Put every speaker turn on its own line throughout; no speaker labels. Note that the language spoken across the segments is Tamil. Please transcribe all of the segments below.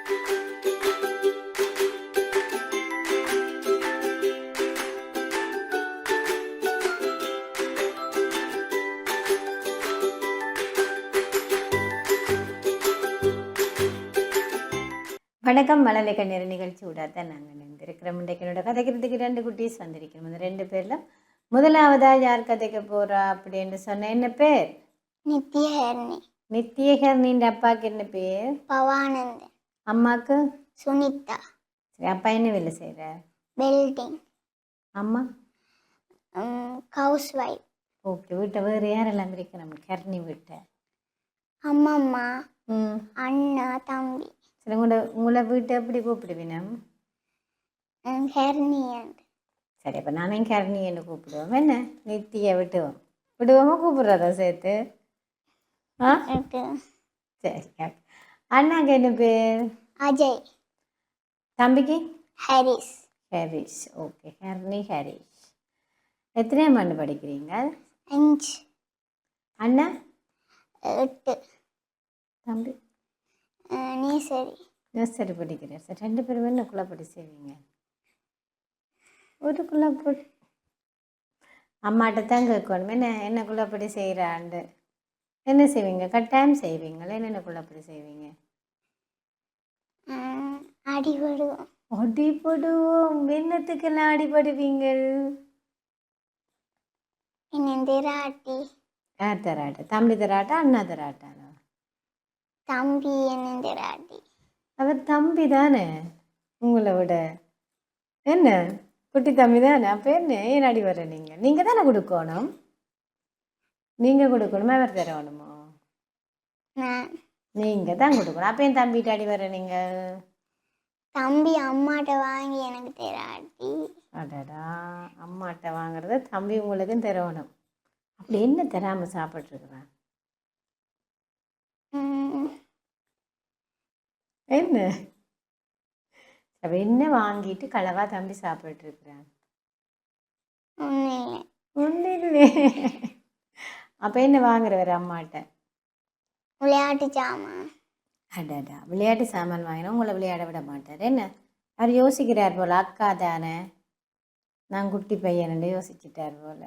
வணக்கம். மழலை கண்ணீர் நிகழ்ச்சி ஊடாதான் நாங்கள் நினைந்திருக்கிறோம். இன்றைக்கு என்னோட கதைக்கிறதுக்கு 2 குட்டீஸ் வந்திருக்கிறோம். அந்த 2 பேரில் முதலாவதா யார் கதைக்க போகிறா அப்படின்னு சொன்ன என்ன பேர்?
நித்யஹர்னி.
நித்யஹர்னின்ற அப்பாவுக்கு என்ன பேர்?
பவானந்தன்.
அம்மாவுக்கு?
சுனிதா.
சரி, அப்பா என்ன வேலை செய்கிற?
வெல்டிங்.
அம்மா?
House wife.
ஓகே. வீட்டை வேறு யாரெல்லாம் இருக்கிறோம்? ஹர்னி வீட்டை
அம்மம்மா, அண்ணா, தம்பி.
சரி, உங்களை வீட்டை எப்படி கூப்பிடுவீனம்?
ஹெர்னியன்.
சரி, அப்போ நானும் ஹர்னின்னு கூப்பிடுவோம். என்ன நித்தியை விடுவோமா கூப்பிடுறதா சேர்த்து? ஆ சரி. அண்ணாக்கு என்ன பேர்?
அஜய்.
தம்பிக்கு?
ஹரிஸ்.
ஹரிஷ். ஓகே, ஹர்னி ஹரிஷ். எத்தனையாம் ஆண்டு படிக்கிறீங்க?
5.
அண்ணா?
8.
தம்பி? நர்சரி படிக்கிறேன். சார் 2 பேரும் என்ன குள்ளப்படி செய்வீங்க? ஒரு குள்ளப்படி அம்மாட்ட தான் கேட்கணும். என்ன குள்ளப்படி செய்கிறாண்டு என்ன செய்வீங்க? கட்டாயம் செய்வீங்களா? என்னென்ன குள்ளப்படி செய்வீங்க?
அடிபடுவோம்.
அடிபடுவோம். என்னத்துக்கெல்லாம் அடிபடுவீங்க?
திராட்டி.
யார் தராட்டா? தம்பி தராட்டா அண்ணா தராட்டானா?
தம்பி. திராட்டி.
அவர் தம்பி தானே உங்களை விட. என்ன குட்டி தம்பி தானே. அப்போ என்ன ஏன் அடி வர? நீங்கள் தானே கொடுக்கணும். நீங்கள் கொடுக்கணுமா அவர் தரணுமோ? நீங்கள் தான் கொடுக்கணும். அப்போ என் தம்பிகிட்ட அடி வர?
தம்பி அம்மாட்ட வாங்கி எனக்கு தராட்டி.
அடடா, அம்மாட்ட வாங்குறத தம்பி உங்களுக்கும் தரணும். அப்படி என்ன தராமல் சாப்பிட்ருக்குறான்? என்ன அப்போ என்ன வாங்கிட்டு களவா தம்பி சாப்பிட்ருக்குறான்? ஒன்றும் இல்லை. அப்போ என்ன வாங்குறவர் அம்மாட்ட?
விளையாட்டு சாமான்.
அடடா, விளையாட்டு சாமான் வாங்கினா உங்களை விளையாட விட மாட்டார். என்ன அவர் யோசிக்கிறார் போல், அக்கா தானே நான் குட்டி பையனு யோசிச்சுட்டார் போல்.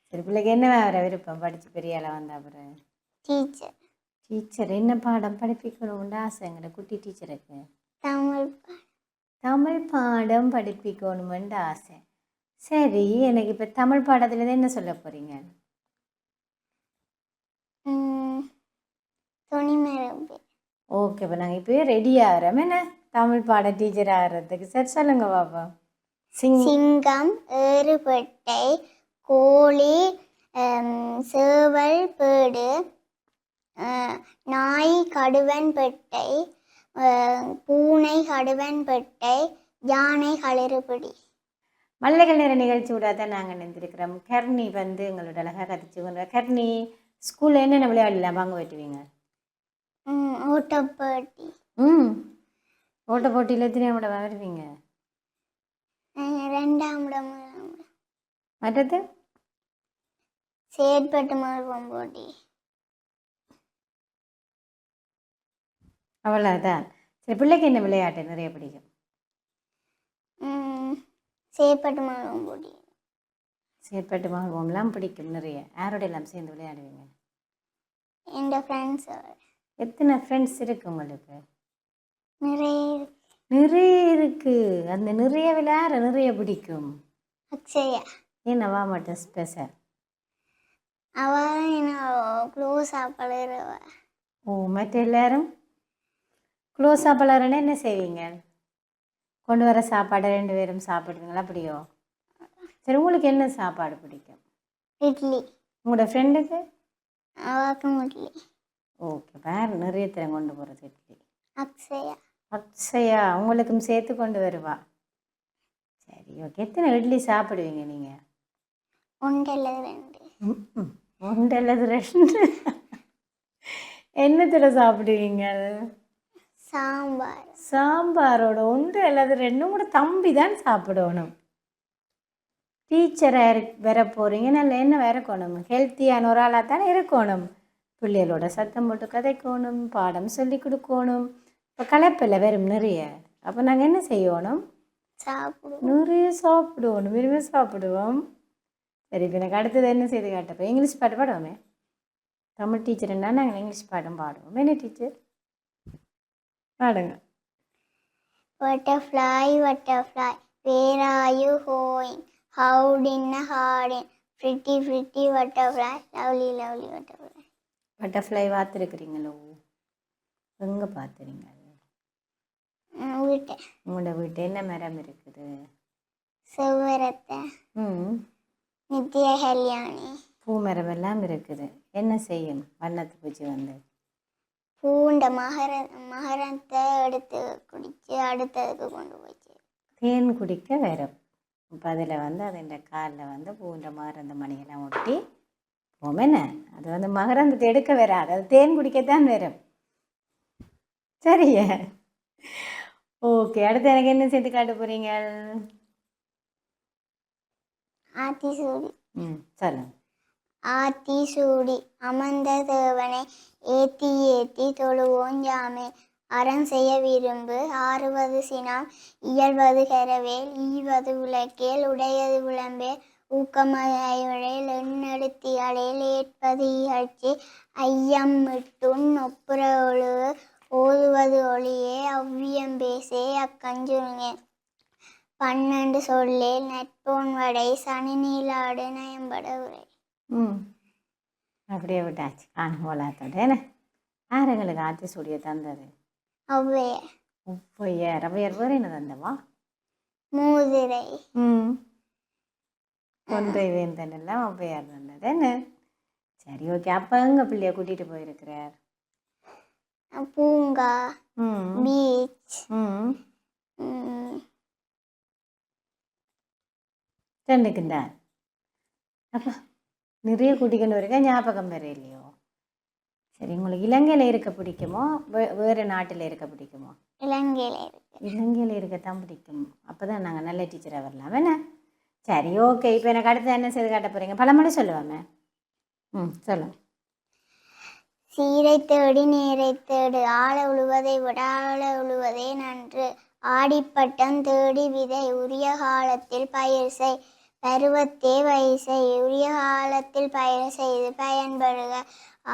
சரி, பிள்ளைக்கு என்ன வர விருப்பம்? படித்து பெரிய ஆளாக வந்த அப்புறம்?
டீச்சர்.
டீச்சர். என்ன பாடம் படிப்பிக்கணும்னு ஆசை எங்கட குட்டி டீச்சருக்கு?
தமிழ்
பாடம் படிப்பிக்கணுமெண்டு ஆசை. சரி, எனக்கு இப்போ தமிழ் பாடத்தில் என்ன சொல்ல போகிறீங்க? ஓகே, இப்போ நாங்கள் இப்போயே ரெடி ஆகிறோம். என்ன தமிழ் பாட டீச்சர் ஆகிறதுக்கு. சரி, சொல்லுங்க பாப்பா.
சிங்கம், ஏறுபட்டை, கோழி, சேவல், பேடு, நாய், கடுவன் பெட்டை, பூனை, கடுவன் பெட்டை, யானை, களிறுபிடி.
மல்லைகள் நேர நிகழ்ச்சி விடாதான் நாங்கள் நினைந்திருக்கிறோம். ஹர்னி எங்களோட அழகாக கதைச்சு. ஹர்னி, ஸ்கூலில் என்னென்ன விளையாடலாம் வாங்க வெட்டுவீங்க?
ஓட்டப்போட்டி.
ஓட்ட போட்டியில் எத்தனையாம் இடம் வருவீங்க?
2ஆம் இடம்.
மற்றது?
செயற்பட்டு மருவம் போட்டி.
அவ்வளோதான். சரி, பிள்ளைக்கு என்ன விளையாட்டு நிறைய பிடிக்கும்?
செயற்பட்டு மருவம் போட்டி.
செயற்பட்டு மருவம்லாம் பிடிக்கும் நிறைய. யாரோட எல்லாம் சேர்ந்து விளையாடுவீங்க?
என் ஃப்ரெண்ட்ஸ்.
எத்தனை ஃப்ரெண்ட்ஸ் இருக்கு உங்களுக்கு?
நிறைய
இருக்கு. அந்த நிறைய விளையாட நிறைய பிடிக்கும்.
அக்ஷயா.
என்னவா மட்டும் ஸ்பெஷல்?
அவள் என்ன க்ளோஸாக பழகிறவ.
ஓ, மற்ற எல்லாரும் க்ளோஸாக பழகிறேன்னா என்ன செய்வீங்க? கொண்டு வர சாப்பாடு 2 பேரும் சாப்பிடுவீங்களா? அப்படியோ? சரி, உங்களுக்கு என்ன சாப்பாடு பிடிக்கும்?
இட்லி.
உங்களோட ஃப்ரெண்டுக்கு?
அவளுக்கும் இட்லி.
ஓகே, வேறு நிறைய தரம் கொண்டு போகிறது இட்லி.
அக்ஷயா
உங்களுக்கும் சேர்த்து கொண்டு வருவா. சரி, ஓகே. எத்தனை இட்லி சாப்பிடுவீங்க நீங்கள்?
1 அல்லது 2.
1 அல்லது 2. என்னத்தில் சாப்பிடுவீங்க? சாம்பாரோட 1 அல்லது 2 கூட தம்பி தான் சாப்பிடணும். டீச்சராக வர போகிறீங்க, நல்ல என்ன வரக்கணும்? ஹெல்த்தியான ஒரு ஆளாக தானே இருக்கணும். பிள்ளைகளோட சத்தம் போட்டு கதைக்கணும், பாடம் சொல்லி கொடுக்கணும், இப்போ களைப்பில் வெறும் நிறைய. அப்போ நாங்கள் என்ன செய்யணும்?
சாப்பிடுவோம்.
நிறைய சாப்பிடுவோம், விரும்பி சாப்பிடுவோம். சரி, இப்போ எனக்கு அடுத்தது என்ன செய்து காட்டப்போ இங்கிலீஷ் பாட்டு பாடுவோமே. தமிழ் டீச்சர்னா நாங்கள் இங்கிலீஷ் பாட்டும் பாடுவோம். என்ன டீச்சர் பாடுங்க.
Butterfly, butterfly, where are you going? Out in a garden, pretty, pretty butterfly, lovely, lovely butterfly.
Butterfly பார்த்துருக்குறீங்களோ? எங்கே பார்த்துறீங்க?
வீட்டை
உங்களோட வீட்டு என்ன மரம் இருக்குது?
செவ்வரத்தை,
ம்,
நித்திய கல்யாணி,
பூ மரம் எல்லாம் இருக்குது. என்ன செய்யும் வண்ணத்து பூச்சி வந்து?
பூண்ட மகரத்தை எடுத்து குடிச்சு அடுத்ததுக்கு கொண்டு போச்சு.
தேன் குடிக்க வரும். இப்போ அதில் வந்து அது காலில் வந்து பூண்ட மகரந்த மணியெல்லாம் ஒட்டி போமென்ன. அது வந்து மகரந்தத்தை எடுக்க வராது, அது தேன் குடிக்கத்தான் வரும். சரியா? ஓகே, அடுத்து எனக்கு என்ன சேர்த்து காட்ட போகிறீங்க?
ஆத்தி சூடி,
சொல்லுங்க.
ஆத்தி சூடி அமர்ந்த தேவனை ஏத்தி ஏத்தி தொழுவோம் ஜாமே. அறம் செய்ய விரும்பு ஆறுவது சினம் இயல்வது கரவேல் ஈவது உலக்கேல் உடையது விளம்பே ஊக்கமழையில் எண்ணெடுத்தியலையில் ஏற்பது இகழ்ச்சி ஐயம் விட்டுன் ஒப்புற ஒழுவு ஓதுவது ஒளியே அவ்வியம் பேசே அக்கஞ்சுருங்கே 12 சொல்லில் நட்போன் வடை சனி நீலாடு நயம்பட உரை.
அப்படியே விட்டாச்சு. போலாத்தோட என்ன ஆரங்களுக்கு ஆத்தி சூடிய தந்தது?
ஒவ்வைய
ஒவ்வையார். அவ்வையார் வேறு என்ன தந்தவா?
மூதிரை
கொன்றை வேந்தன் எல்லாம் ஒவ்வையார் தந்தது என்ன? சரி, ஓகே. அப்போ எங்கே பிள்ளைய கூட்டிகிட்டு போயிருக்கிறார்?
பூங்கா, பீச்,
ரெண்டுக்குண்டா. அப்போ நிறைய கூட்டிக்கொண்டு வரீங்க, ஞாபகம் வேறு இல்லையோ? சரி, உங்களுக்கு இலங்கையில் இருக்க பிடிக்குமோ வேறு நாட்டில் இருக்க பிடிக்குமோ?
இலங்கையில் இருக்கு.
இலங்கையில் இருக்கத்தான் பிடிக்கும். அப்போ தான் நாங்கள் நல்ல டீச்சராக வரலாம் என்ன? சரி, ஓகே. இப்போ எனக்கு அடுத்து என்ன செய்து காட்ட போகிறீங்க? பழமொழி சொல்லுவாமே. சொல்லுங்க.
சீரை தேடி நேரை தேடு ஆழ உழுவதை விட ஆழ உழுவதே நன்று. ஆடிப்பட்டம் தேடி விதை உரிய காலத்தில் பயிர் செய் பருவத்தே வயசை உரிய காலத்தில் பயிர் செய்து பயன்படுக.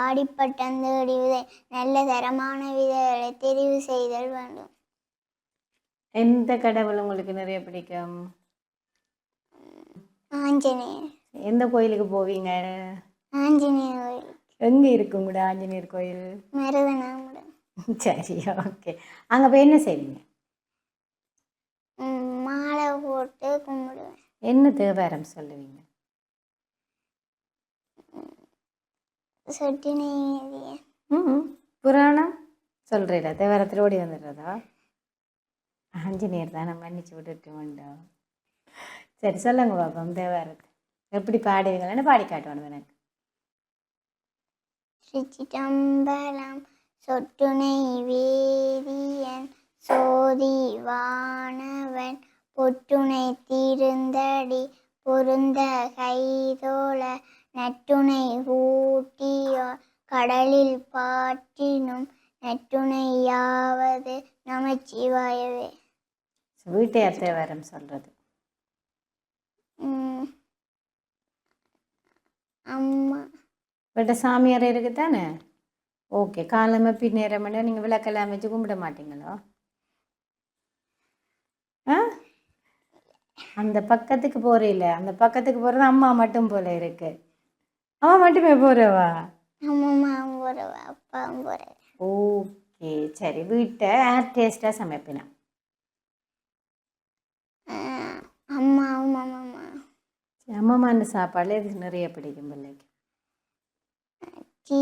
ஆடிப்பட்டம் தேடி விதை நல்ல தரமான விதைகளை தெரிவு செய்தல் வேண்டும்.
எந்த கடவுள் உங்களுக்கு நிறைய பிடிக்கும்?
ஆஞ்சநேயர்.
எந்த கோயிலுக்கு போவீங்க?
ஆஞ்சநேயர் கோயில்.
எங்கே இருக்கும் கூட ஆஞ்சநேயர் கோயில்?
மருதனாமுடன்.
சரி, ஓகே. அங்கே போய் என்ன செய்வீங்க?
மாலை போட்டு கும்பிடுவேன்.
என்ன தேவாரம் சொல்லுவீங்க?
சொட்டி நெய்வேதிய.
புராணம் சொல்கிறீங்களா? தேவாரத்தில் ஓடி வந்துடுறதா? ஆஞ்சநேயர் தான் நம்ம மன்னிச்சு விட்டுட்டு வேண்டாம். சரி, சொல்லுங்க பாப்போம். தேவாரத்தை எப்படி பாடுவீங்களான்னு பாடி காட்டுவானு எனக்கு.
திருச்சிட்டம்பலம் சொட்டுனை வேதியன் சோதி வானவன் பொட்டுனை தீர்ந்தடி பொருந்த கைதோள நட்டுனை ஊட்டியோ கடலில் பாட்டினும் நட்டுணையாவது நமச்சிவாயவே.
வீட்டையார் தேவாரம் சொல்கிறது.
அம்மா
வீட்டை சாமியார் இருக்குதானே? ஓகே. காலமே பின்னேற மணி நீங்கள் விளக்கெல்லாம் வச்சு கும்பிட மாட்டீங்களோ? அந்த பக்கத்துக்கு போகிறீல்ல, அந்த பக்கத்துக்கு போகிறது அம்மா மட்டும் போல இருக்கு. அம்மா மட்டுமே போகிறவா?
அம்மாவும் போகிறவா, அப்பாவும் போகிறேன்.
ஓகே, சரி. வீட்டை ஏர் டேஸ்ட்டாக சமைப்பினா?
அம்மாவும்
அம்மாமான்னு சாப்பாடு இது நிறைய பிடிக்கும் பிள்ளைக்கு.
டீ.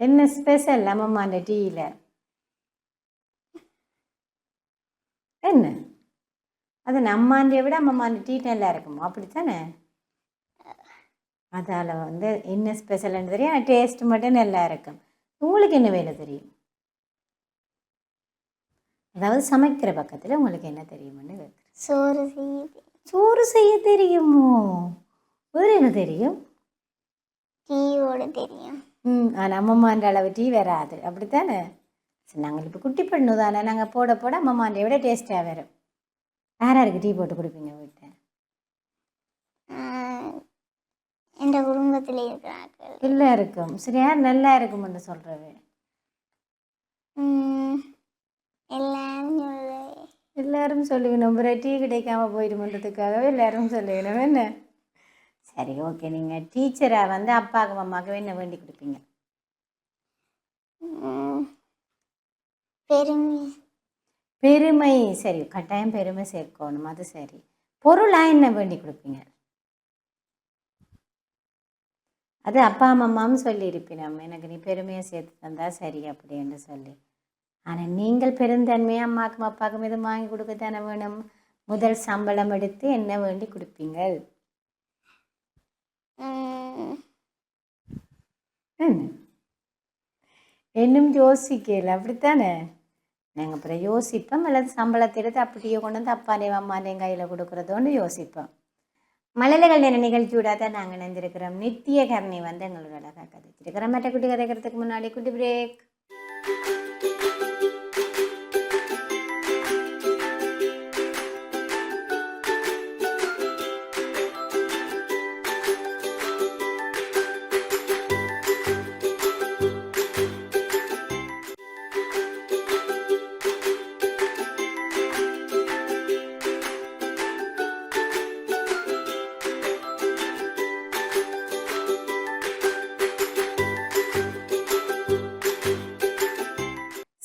என்ன ஸ்பெஷல் அம்மாமாண்ட டீயில்? என்ன அது அம்மாண்டியை விட அம்மாமாண்ட டீ நல்லா இருக்குமோ? அப்படித்தானே? அதால் வந்து என்ன ஸ்பெஷல்னு தெரியும், ஆனால் டேஸ்ட் மட்டும் நல்லா இருக்கும். உங்களுக்கு என்ன வேலை தெரியும்? அதாவது சமைக்கிற பக்கத்தில் உங்களுக்கு என்ன தெரியும்னு கேட்குறேன். சோறு செய்ய தெரியுமோ? வேறு என்ன தெரியும்?
டீ ஓட தெரியும்.
ஆனால் அம்மம்மான்ற அளவு டீ வராது அப்படித்தானே? சரி, நாங்கள் இப்போ குட்டி பண்ணு தானே, நாங்கள் போட போட அம்மம்மாண்ட விட டேஸ்ட்டாக வரும். யாருக்கு டீ போட்டு கொடுப்பீங்க வீட்டை?
இந்த குடும்பத்தில் இருக்கிறார்கள்
எல்லாருக்கும். சரி, யார் நல்லா இருக்கும்னு சொல்கிறது?
எல்லாரும் சொல்லுவேன்.
எல்லாரும் சொல்லுவேன். நம்ம டீ கிடைக்காம போயிடுமன்றதுக்காகவே எல்லாரும் சொல்லுவேன். என்ன? சரி, ஓகே. நீங்கள் டீச்சராக வந்து அப்பாவுக்கும் அம்மாவுக்கும் என்ன வேண்டி கொடுப்பீங்க?
பெருமை.
பெருமை. சரி, கட்டாயம் பெருமை சேர்க்கணும், அது சரி. பொருளாக என்ன வேண்டி கொடுப்பீங்க? அது அப்பா அம்மாவும் சொல்லியிருப்பினோம், எனக்கு நீ பெருமையை சேர்த்து தந்தா சரி அப்படின்னு சொல்லி. ஆனால் நீங்கள் பெருந்தன்மையாக அம்மாவுக்கும் அப்பாவுக்கும் எதுவும் வாங்கி கொடுக்கத்தானே வேணும். முதல் சம்பளம் எடுத்து என்ன வேண்டி கொடுப்பீங்க? இன்னும் யோசிக்கல அப்படித்தானே? நாங்கள் அப்புறம் யோசிப்போம், அல்லது சம்பளத்தை எடுத்து அப்படியே கொண்டு வந்து அப்பானையும் அம்மானையும் கையில் கொடுக்குறதோன்னு யோசிப்போம். மழலைகள் நேர நிகழ்ச்சியோட தான் நாங்கள் இணைந்திருக்கிறோம். நித்திய கரணி வந்து எங்களோட அழகாக கதைச்சிருக்கிறோம். மற்ற குட்டி கதைக்கிறதுக்கு முன்னாடி குட்டி பிரேக்.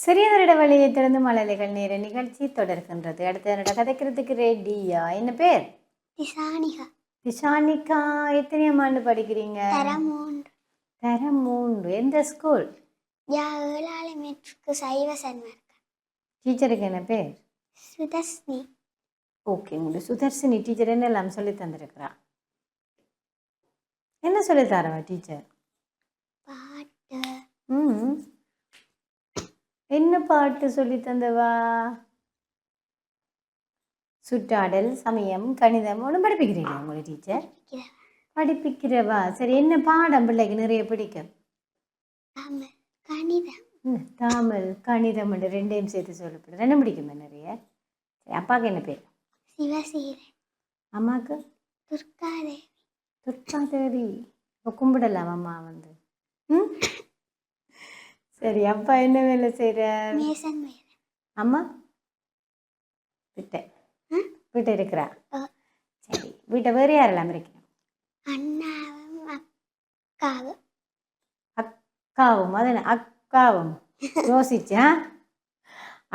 சரியான இடைவெளியை திறந்து மழலைகள் நேர நிகழ்ச்சி தொடர்கின்றது. அடுத்த கதைக்கிறதுக்கு ரெடியா? என்ன பேர்?
திசானிகா.
திசானிகா, எத்தனையாம் ஆண்டு படிக்கிறீங்க?
தரம் 3.
தரம் 3. எந்த ஸ்கூல்?
ஏழாலை மெட்ருக்கு சைவ சன்மார்க்கம்.
டீச்சருக்கு என்ன பேர்?
சுதர்ஷினி.
ஓகே, உங்களுக்கு சுதர்ஷினி டீச்சர் என்னெல்லாம் சொல்லி தந்திருக்கிறா? என்ன சொல்லி தரவா டீச்சர்?
பாட்டு.
என்ன பாட்டு சொல்லி தந்தவா? சுற்றாடல், சமயம், கணிதம் ஒன்றும் படிப்பிக்கிறீங்களா உங்களை டீச்சர்? படிப்பிக்கிறவா? சரி, என்ன பாடம் பிள்ளைக்கு நிறைய பிடிக்கும்?
கணிதம்.
தமிழ், கணிதம் ரெண்டையும் சேர்த்து சொல்லப்படும். ரெண்டும் பிடிக்குமா நிறைய? சரி, அப்பாவுக்கு என்ன பேர்?
சிவசீரன்.
அம்மாவுக்கு?
துர்காதேவி.
துர்காதேவி. இப்போ கும்பிடலாம் அம்மா வந்து. சரி, அப்பா என்ன வேலை செய்கிறார்?
மேசன் வேலை.
அம்மா வீட்டை இருக்கிறா? சரி, வீட்டை வேறு யாரெல்லாம் இருக்கணும்?
அண்ணாவும் அக்காவும்.
அக்காவும்? அது அக்காவும் யோசிச்சா?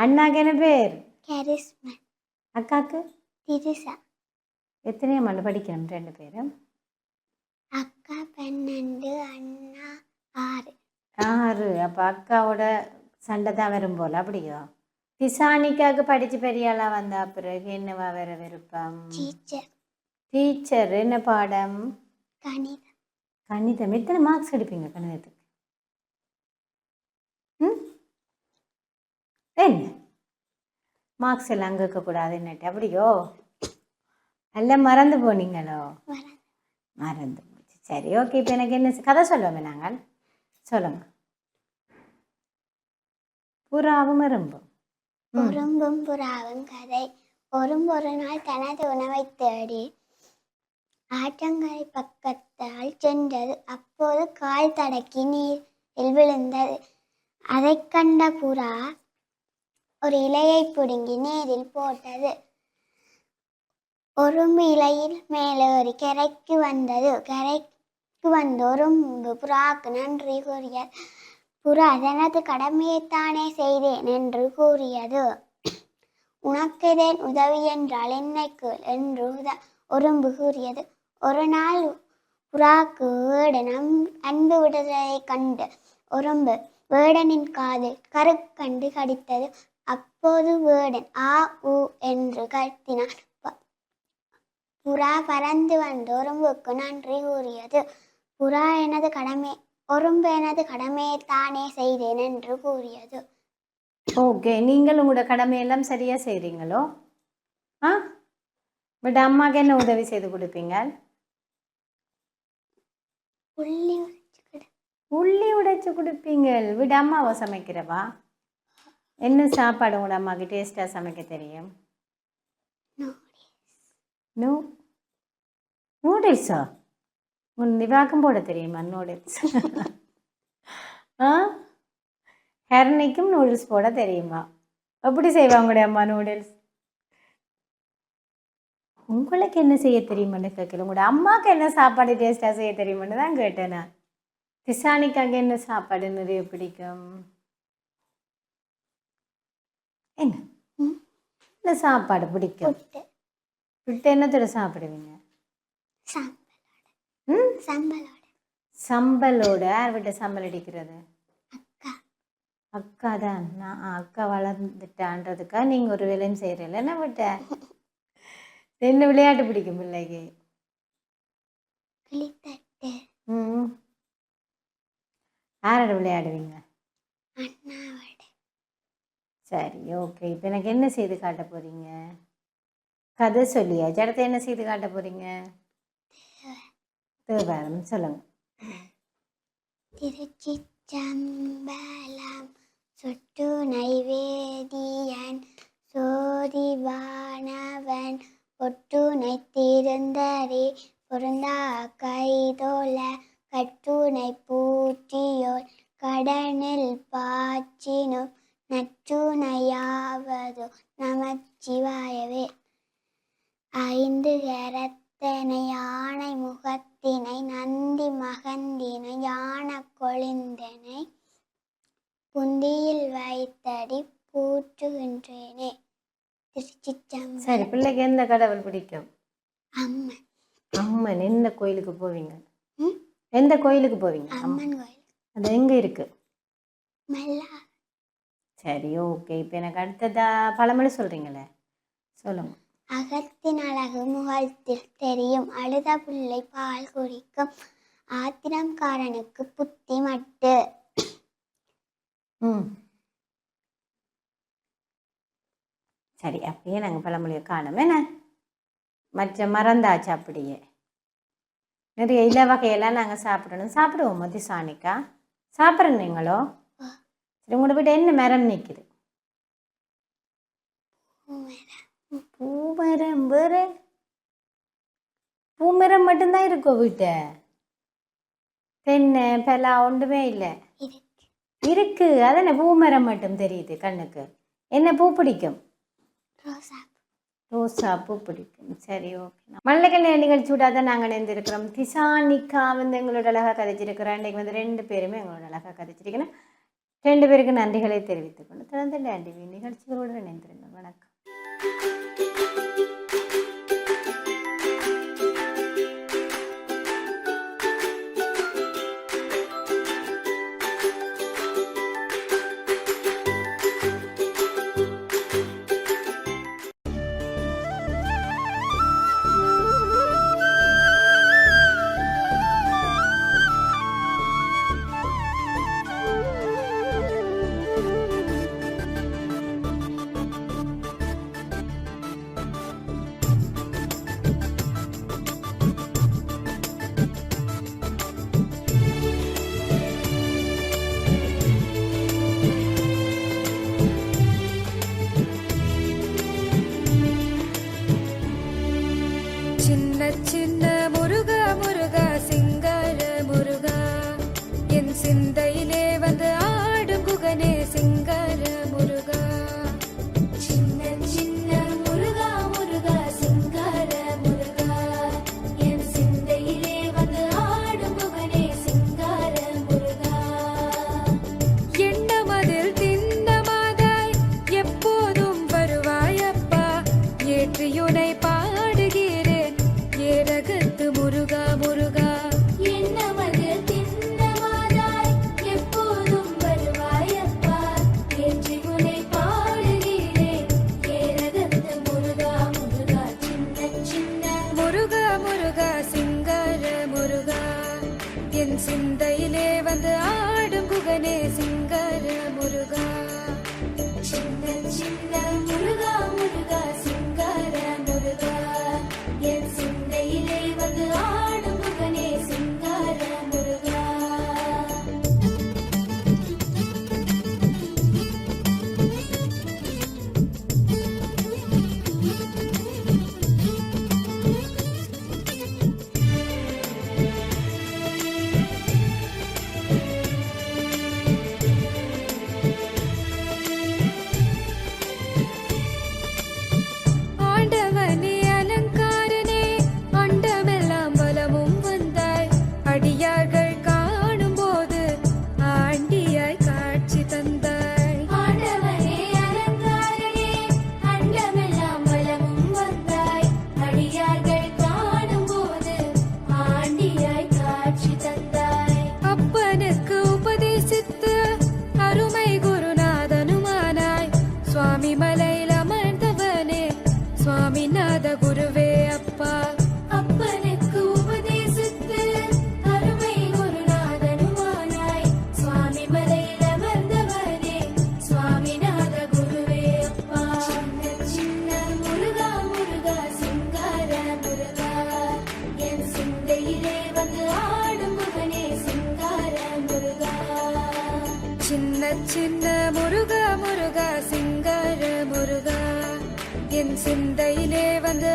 அண்ணாக்கு என்ன பேர்?
கரிஸ்மன்.
அக்காக்கு?
திரிசா.
எத்தனையாம் ஆண்டு படிக்கணும் 2 பேரும்?
அக்கா 12, அண்ணா 6.
6. அப்போ அக்காவோட சண்டை தான் வரும் போல், அப்படியோ? திசானிக்காவுக்கு படித்து பெரிய ஆளாக வந்தா பிறகு என்னவா வேற விருப்பம்?
டீச்சர்.
டீச்சர். என்ன பாடம்?
கணிதம்.
கணிதம். எத்தனை மார்க்ஸ் எடுப்பீங்க கணிதத்துக்கு? என்ன மார்க்ஸ் எல்லாம் அங்கே இருக்கக்கூடாது என்னட்டு, அப்படியோ? எல்லாம் மறந்து போனீங்களோ? மறந்து போச்சு. சரி, ஓகே. இப்போ எனக்கு என்ன கதை சொல்லுவோமே நாங்கள்? சொல்லுங்க. புறாவும் எறும்பும்.
எறும்பும் புறாவும் கதை. ஒரு நாள் தனது உணவை தேடி ஆற்றங்கரை பக்கத்தால் சென்றது. அப்போது கால் தடக்கி நீரில் விழுந்தது. அதை கண்ட புறா ஒரு இலையை பிடுங்கி நீரில் போட்டது. எறும்பு இலையில் மேலேறி கரைக்கு வந்தது. கரைக்கு வந்த எறும்பு புறாக்கு நன்றி கூறியது. புறா தனது கடமையைத்தானே செய்தேன் என்று கூறியது. உனக்குதேன் உதவி என்றால் என்னைக்கு என்று எறும்பு கூறியது. ஒரு நாள் புறாக்கு வேடன் அன்பு விடுதலை கண்டு எறும்பு வேடனின் காதில் கருக்கண்டு கடித்தது. அப்போது வேடன் ஆ ஊ என்று கத்தினான். புறா பறந்து வந்து எறும்புக்கு நன்றி கூறியது. புறா எனது கடமை எறும்பு எனது கடமையைத்தானே செய்தேன் என்று கூறியது.
ஓகே, நீங்கள் உங்களோட கடமையெல்லாம் சரியா செய்கிறீங்களோ? பட் அம்மாவுக்கு என்ன உதவி செய்து கொடுப்பீங்க? உள்ளி உடைச்சு குடிப்பீங்க விட அம்மாவை சமைக்கிறவா? என்ன சாப்பாடு உங்களோட அம்மாவுக்கு டேஸ்ட்டாக சமைக்க தெரியும்? நூ நூடுல்ஸா? உன் நிவாக்கும் போட தெரியுமா நூடுல்ஸ்? ஆ ஹெர்னிக்கும் நூடுல்ஸ் போட தெரியுமா? எப்படி செய்வாங்க உங்களுடைய அம்மா நூடுல்ஸ்? உங்களுக்கு என்ன செய்ய தெரியுமான்னு கேட்கல. உங்களோட அம்மாவுக்கு என்ன சாப்பாடு டேஸ்ட்டாக செய்ய தெரியுமான்னு தான் கேட்டேன் நான். திசானிக்காக என்ன சாப்பாடு நிறைய பிடிக்கும்? என்ன என்ன சாப்பாடு பிடிக்கும்?
புட்டு
விட்டு என்னத்தோட சாப்பிடுவீங்க?
சாம்பலோட
ம்
சாம்பலோட
சம்பலோட. யார் விட்ட சம்பல் அடிக்கிறது?
அக்கா
அக்கா தான். நான் அக்கா வளர்ந்துட்டான்றதுக்கா நீங்கள் ஒரு வேலையும் செய்கிறீல்ல என்ன விட்ட? என்ன விளையாட்டு பிடிக்கும் பிள்ளைக்கு?
கிளித்தட்டு
ம் யாரோட விளையாடுவீங்க?
அண்ணாவோட
சரி ஓகே. இப்போ எனக்கு என்ன செய்து காட்ட போகிறீங்க? கதை சொல்லியா அடுத்து என்ன செய்து காட்ட போகிறீங்க? தேவாரம் சொல்லுங்க.
திருச்சிற்றம்பலம் சுட்டு நைவேதியன் சோதிவானவன் பொட்டுனை திருந்தரே பொருந்தா கைதோல கட்டுனை பூட்டியோர் கடனில் பாச்சினும் நற்றுணையாவதோ நமச்சிவாயவே. ஐந்து கரத்தனை யானை முகத்தினை நந்தி மகந்தினை யான கொழிந்தனை புந்தியில் வைத்தடி பூற்றுகின்றேனே. திருச்சிற்றம்பலம்.
சரி பிள்ளைக்கு எந்த கடவுள் பிடிக்கும்?
அம்மன்.
அம்மன். எந்த கோயிலுக்கு போவீங்க?
ம்?
எந்த கோயிலுக்கு போவீங்க?
அம்மன் கோயில்
அது எங்கே இருக்கு?
மெல்லா.
சரி ஓகே. இப்போ எனக்கு அடுத்ததா பழமொழி சொல்கிறீங்களே சொல்லுங்க.
அகத்தின் அழகு முகத்தில் தெரியும் அழுத பிள்ளை பால் குடிக்கும் ஆத்திரம்காரனுக்கு புத்தி மட்டு.
ம் சரி அப்படியே நாங்கள் பழமொழியை காணும் என்ன மற்ற மறந்தாச்சு. அப்படியே நிறைய இலை வகையெல்லாம் நாங்கள் சாப்பிடுவோம் திசானிக்கா சாப்பிட்றேன். நீங்களோ சரி உங்களோட வீட்டை என்ன மரம் நிற்குது? பூமரம். வேறு பூமரம் மட்டும்தான் இருக்கும் வீட்டை? தென்னை பலா ஒன்றுமே இல்லை இருக்கு. அதானே பூமரம் மட்டும் தெரியுது கண்ணுக்கு. என்ன பூ பிடிக்கும்? ரோசா பூ பிடிக்கும். சரி ஓகே. மல்லிகை நிகழ்ச்சியோட தான் நாங்கள் இணைந்திருக்கிறோம். திசானிக்கா எங்களோட அழகாக கதைச்சிருக்கிறோம். இன்றைக்கு 2 பேருமே எங்களோட அழகாக கதைச்சிருக்கிறேன். 2 பேருக்கு நன்றிகளை தெரிவித்துக் கொண்டு தொடர்ந்து லேண்டிவி நிகழ்ச்சிகளோடு இணைந்திருங்கள். வணக்கம்.
சின்ன முருகா முருகா சிங்கார முருகா என் சிந்தையிலே வந்து